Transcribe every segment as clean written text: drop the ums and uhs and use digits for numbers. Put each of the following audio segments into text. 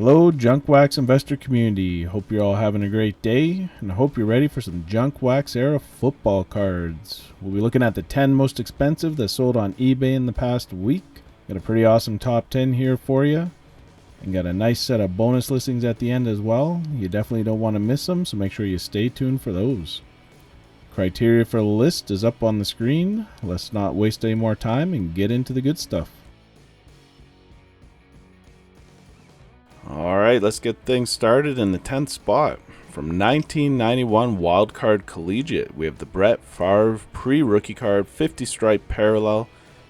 Hello, Junk Wax investor community. Hope you're all having a great day, and I hope you're ready for some Junk Wax era football cards. We'll be looking at the 10 most expensive that sold on eBay in the past week. Got a pretty awesome top 10 here for you, and got a nice set of bonus listings at the end as well. You definitely don't want to miss them, so make sure you stay tuned for those. Criteria for the list is up on the screen. Let's not waste any more time and get into the good stuff. Alright, let's get things started in the 10th spot. From 1991 Wildcard Collegiate, we have the Brett Favre pre-rookie card 50 stripe parallel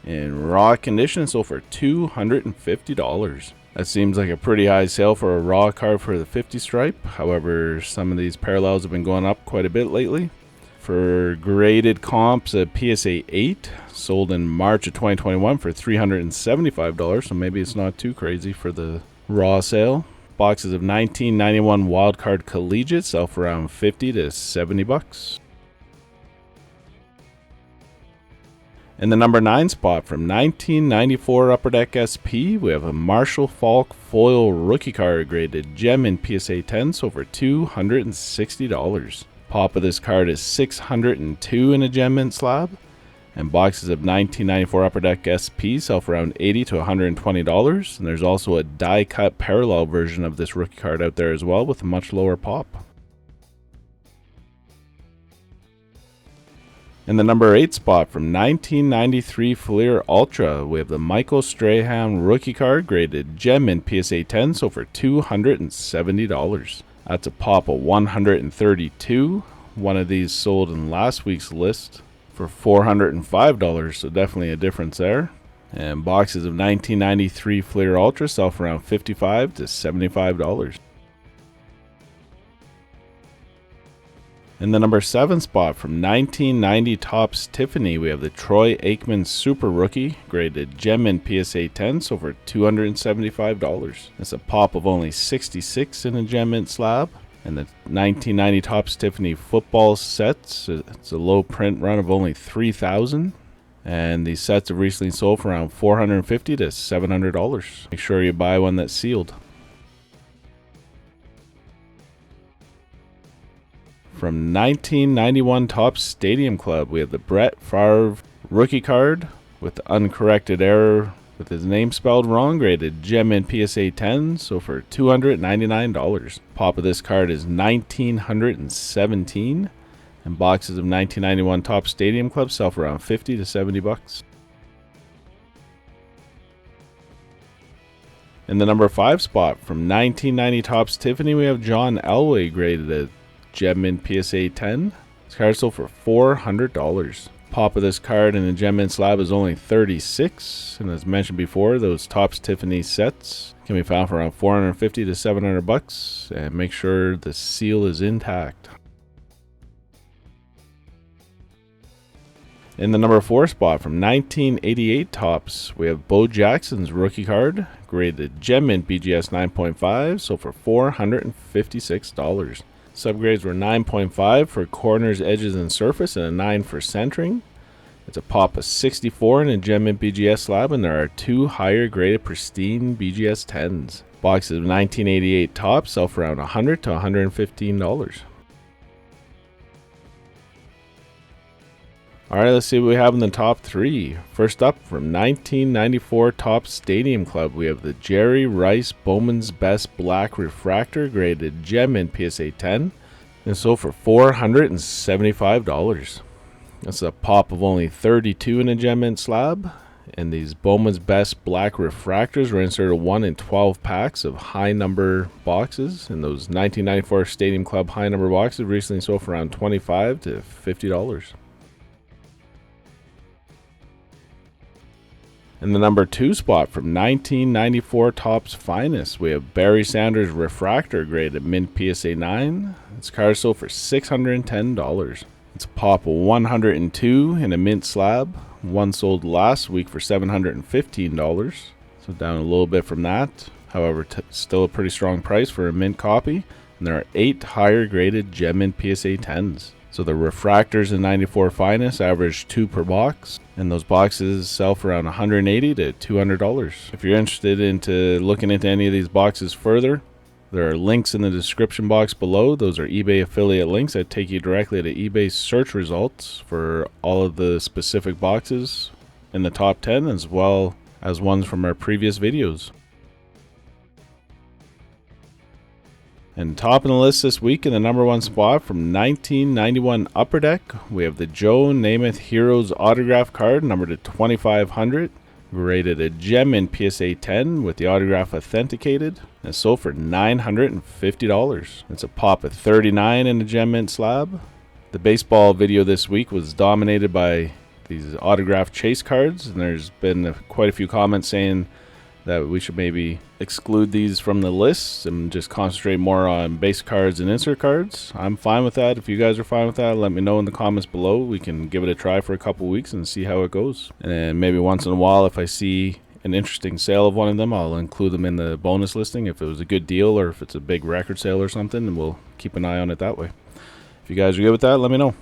in raw condition, sold for $250. That seems like a pretty high sale for a raw card for the 50 stripe. However, some of these parallels have been going up quite a bit lately. For graded comps, a PSA 8 sold in March of 2021 for $375, so maybe it's not too crazy for the raw sale. Boxes of 1991 Wildcard Collegiate sell for around $50 to $70. In the number 9 spot, from 1994 Upper Deck SP, we have a Marshall Faulk foil rookie card graded gem in PSA 10, sold for $260. Pop of this card is 602 in a gem mint slab. And boxes of 1994 Upper Deck SP sell for around $80 to $120. And there's also a die-cut parallel version of this rookie card out there as well with a much lower pop. In the number 8 spot, from 1993 Fleer Ultra, we have the Michael Strahan rookie card graded gem in PSA 10, sold for $270. That's a pop of 132. One of these sold in last week's list for $405, so definitely a difference there. And boxes of 1993 Fleer Ultra sell for around $55 to $75. In the number 7 spot, from 1990 Topps Tiffany, we have the Troy Aikman Super Rookie graded gem in PSA 10, sold for $275. That's a pop of only 66 in a gem mint slab. And the 1990 Topps Tiffany football sets, it's a low print run of only 3,000. And these sets have recently sold for around $450 to $700. Make sure you buy one that's sealed. From 1991 Topps Stadium Club, we have the Brett Favre rookie card with the uncorrected error with his name spelled wrong, graded gem in PSA 10, so for $299. Pop of this card is 1917, and boxes of 1991 Topps Stadium Club sell for around $50 to $70. In the number 5 spot, from 1990 Topps Tiffany, we have John Elway graded a gem in PSA 10. This card sold for $400. Pop of this card in the gem mint slab is only 36, and as mentioned before, those Topps Tiffany sets can be found for around $450 to $700, and make sure the seal is intact. In the number 4 spot, from 1988 Topps, we have Bo Jackson's rookie card graded gem mint BGS 9.5, sold for $456. Subgrades were 9.5 for corners, edges, and surface, and a 9 for centering. It's a pop of 64 in a gem mint BGS slab, and there are 2 higher graded pristine BGS 10s. Boxes of 1988 Topps sell for around $100 to $115. Alright, let's see what we have in the top 3. First up, from 1994 Topps Stadium Club, we have the Jerry Rice Bowman's Best Black Refractor graded gem in PSA 10, and sold for $475. That's a pop of only 32 in a gem mint slab, and these Bowman's Best Black Refractors were inserted 1 in 12 packs of high number boxes, and those 1994 Stadium Club high number boxes recently sold for around $25 to $50. In the number 2 spot, from 1994 Topps Finest, we have Barry Sanders Refractor graded mint PSA 9. This card sold for $610. It's a pop of 102 in a mint slab. One sold last week for $715, so down a little bit from that. However, still a pretty strong price for a mint copy. And there are 8 higher graded gem mint PSA 10s. So the refractors in 94 Finest average 2 per box, and those boxes sell for around $180 to $200. If you're interested into looking into any of these boxes further, there are links in the description box below. Those are eBay affiliate links that take you directly to eBay search results for all of the specific boxes in the top 10, as well as ones from our previous videos. And top of the list this week in the #1 spot from 1991 Upper Deck, we have the Joe Namath Heroes autograph card numbered to 2500, rated a gem in PSA 10 with the autograph authenticated, and sold for $950. It's a pop of 39 in the gem mint slab. The baseball video this week was dominated by these autograph chase cards, and there's been quite a few comments saying that we should maybe exclude these from the list and just concentrate more on base cards and insert cards. I'm fine with that. If you guys are fine with that, let me know in the comments below. We can give it a try for a couple weeks and see how it goes. And maybe once in a while, if I see an interesting sale of one of them, I'll include them in the bonus listing if it was a good deal or if it's a big record sale or something, and we'll keep an eye on it that way. If you guys are good with that, let me know.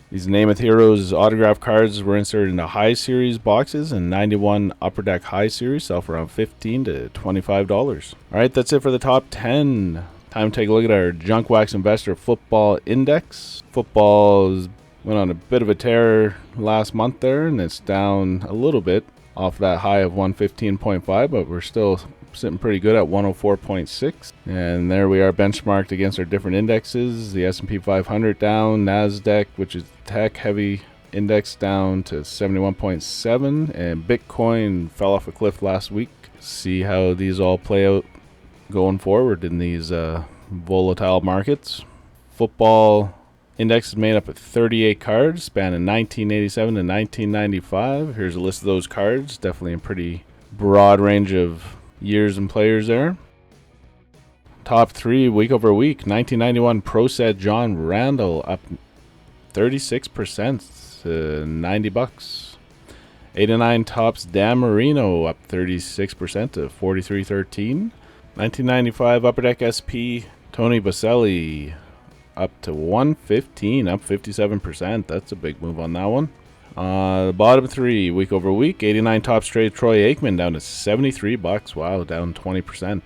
These Namath Heroes autograph cards were inserted into high series boxes, and 91 Upper Deck high series sell for around $15 to $25. Alright, that's it for the top 10. Time to take a look at our Junk Wax Investor Football Index. Football went on a bit of a tear last month there, and it's down a little bit off that high of 115.5, but we're still sitting pretty good at 104.6. And there we are benchmarked against our different indexes. The S&P 500 down, NASDAQ, which is tech heavy index, down to 71.7, and Bitcoin fell off a cliff last week. See how these all play out going forward in these volatile markets. Football index is made up of 38 cards spanning 1987 to 1995. Here's a list of those cards. Definitely a pretty broad range of years and players there. Top 3 week over week. 1991 Pro Set John Randall up 36% to $90. 89 Topps Dan Marino up 36% to $43.13. 1995 Upper Deck SP Tony Baselli up to $115, up 57%. That's a big move on that one. The bottom 3 week over week. 89 Topps Trade Troy Aikman down to $73. Wow, down 20%.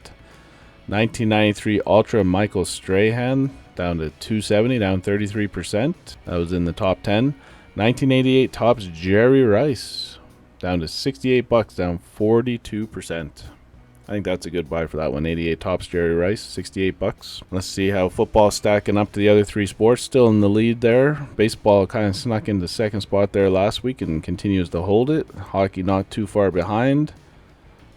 1993 Ultra Michael Strahan down to $270, down 33%. That was in the top 10. 1988 Topps Jerry Rice down to $68, down 42%. I think that's a good buy for that one. 88 Topps Jerry Rice, $68. Let's see how football's stacking up to the other 3 sports. Still in the lead there. Baseball kind of snuck into second spot there last week and continues to hold it. Hockey not too far behind.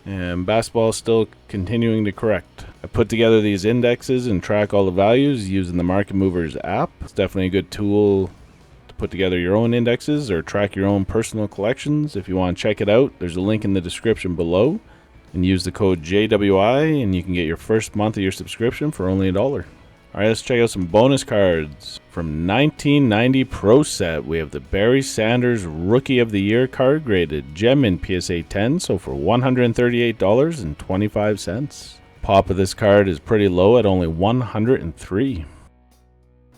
And basketball is still continuing to correct. I put together these indexes and track all the values using the Market Movers app. It's definitely a good tool to put together your own indexes or track your own personal collections. If you want to check it out, there's a link in the description below. And use the code JWI, and you can get your first month of your subscription for only $1. Alright, let's check out some bonus cards. From 1990 Pro Set, we have the Barry Sanders Rookie of the Year card, graded gem in PSA 10, so for $138.25. Pop of this card is pretty low at only 103.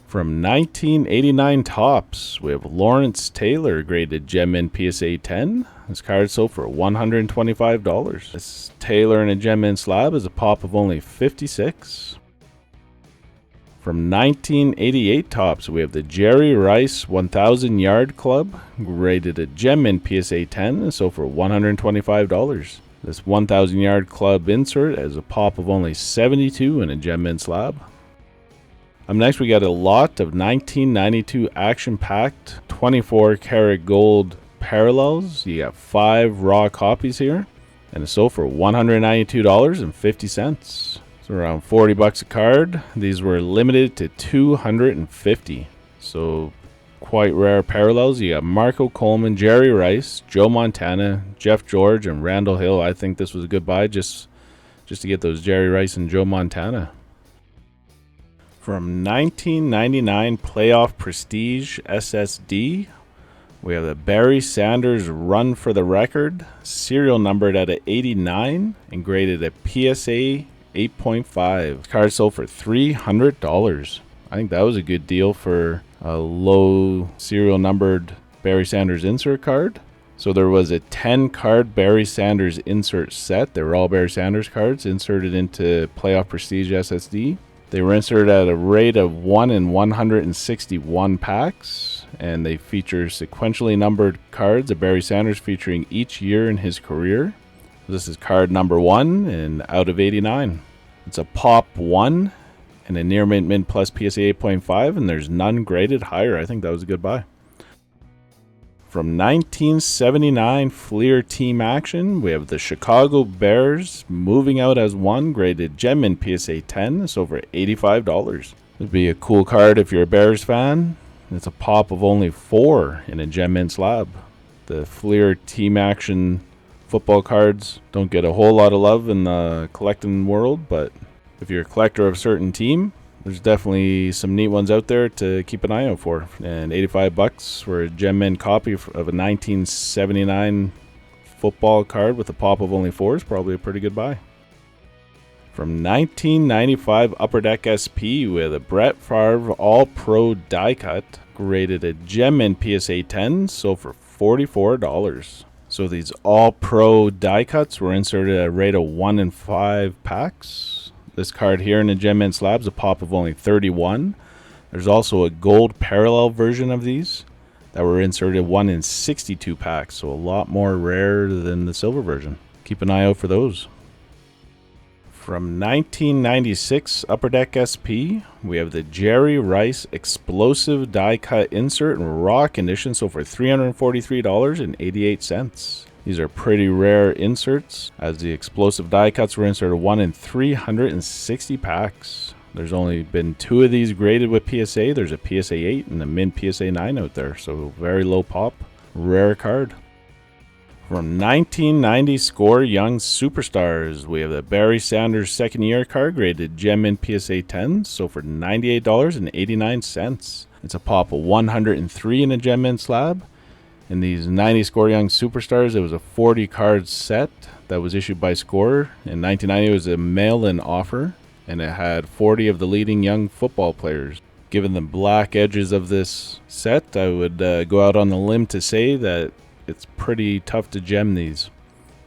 From 1989 Topps, we have Lawrence Taylor, graded gem in PSA 10. This card sold for $125. This Taylor in a gem mint slab is a pop of only 56. From 1988 Topps, we have the Jerry Rice 1000 Yard Club, graded a gem in PSA 10, and sold for $125. This 1000 Yard Club insert is a pop of only 72 in a gem mint slab. Up next, we got a lot of 1992 action-packed 24 karat gold parallels. You got 5 raw copies here, and it's sold for $192.50. So around $40 a card. These were limited to 250. So quite rare parallels. You got Marco Coleman, Jerry Rice, Joe Montana, Jeff George, and Randall Hill. I think this was a good buy just to get those Jerry Rice and Joe Montana. From 1999 Playoff Prestige SSD, we have the Barry Sanders Run for the Record, serial numbered at 89 and graded at PSA 8.5. Card sold for $300. I think that was a good deal for a low serial numbered Barry Sanders insert card. So there was a 10 card Barry Sanders insert set. They were all Barry Sanders cards inserted into Playoff Prestige SSD. They were inserted at a rate of 1 in 161 packs, and they feature sequentially numbered cards of Barry Sanders featuring each year in his career. This is card number 1 and out of 89. It's a pop 1 and a near mint plus PSA 8.5, and there's none graded higher. I think that was a good buy. From 1979 Fleer Team Action, we have the Chicago Bears moving out as 1, graded Gem Mint PSA 10. It's over $85. It'd be a cool card if you're a Bears fan. It's a pop of only 4 in a Gem Mint slab. The Fleer Team Action football cards don't get a whole lot of love in the collecting world, but if you're a collector of a certain team, there's definitely some neat ones out there to keep an eye out for. And $85 for a Gem Mint copy of a 1979 football card with a pop of only 4 is probably a pretty good buy. From 1995 Upper Deck SP with a Brett Favre All-Pro die cut, graded a Gem Mint PSA 10, sold for $44. So these All-Pro die cuts were inserted at a rate of 1 in 5 packs. This card here in the Gem Mint slab's a pop of only 31. There's also a gold parallel version of these that were inserted 1 in 62 packs, so a lot more rare than the silver version. Keep an eye out for those. From 1996 Upper Deck SP, we have the Jerry Rice Explosive Die Cut Insert in raw condition, so for $343.88. These are pretty rare inserts, as the explosive die cuts were inserted 1 in 360 packs. There's only been 2 of these graded with PSA. There's a PSA 8 and a Mint PSA 9 out there, so very low pop, rare card. From 1990 Score Young Superstars, we have the Barry Sanders second year card graded Gem Mint PSA 10, so for $98.89. It's a pop of 103 in a Gem Mint slab. In these 90 Score Young Superstars, it was a 40 card set that was issued by Score. In 1990, it was a mail-in offer, and it had 40 of the leading young football players. Given the black edges of this set, I would go out on the limb to say that it's pretty tough to gem these.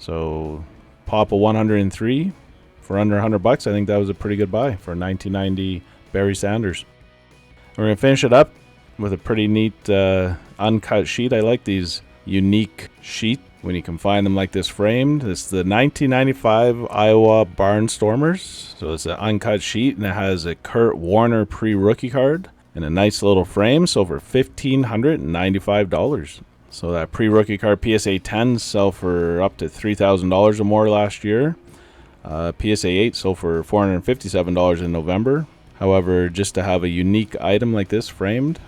So, pop of 103 for under $100. I think that was a pretty good buy for 1990 Barry Sanders. We're going to finish it up with a pretty neat uncut sheet. I like these unique sheet when you can find them like this framed. It's the 1995 Iowa Barnstormers. So it's an uncut sheet, and it has a Kurt Warner pre-rookie card and a nice little frame, so for $1,595. So that pre-rookie card PSA 10 sell for up to $3,000 or more last year. PSA 8 sold for $457 in November. However, just to have a unique item like this framed,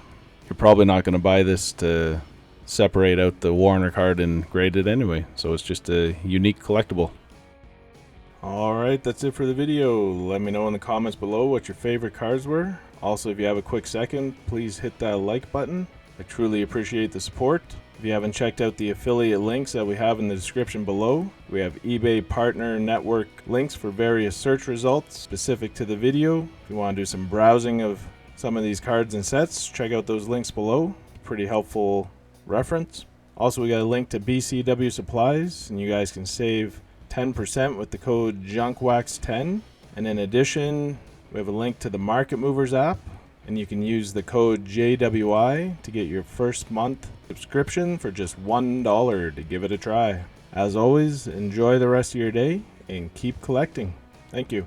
you're probably not going to buy this to separate out the Warner card and grade it anyway. So it's just a unique collectible. Alright, that's it for the video. Let me know in the comments below what your favorite cards were. Also, if you have a quick second, please hit that like button. I truly appreciate the support. If you haven't checked out the affiliate links that we have in the description below, we have eBay partner network links for various search results specific to the video. If you want to do some browsing of some of these cards and sets, check out those links below. Pretty helpful reference. Also, we got a link to BCW supplies, and you guys can save 10% with the code JUNKWAX10. And in addition, we have a link to the Market Movers app, and you can use the code JWI to get your first month subscription for just $1 to give it a try. As always, enjoy the rest of your day and keep collecting. Thank you.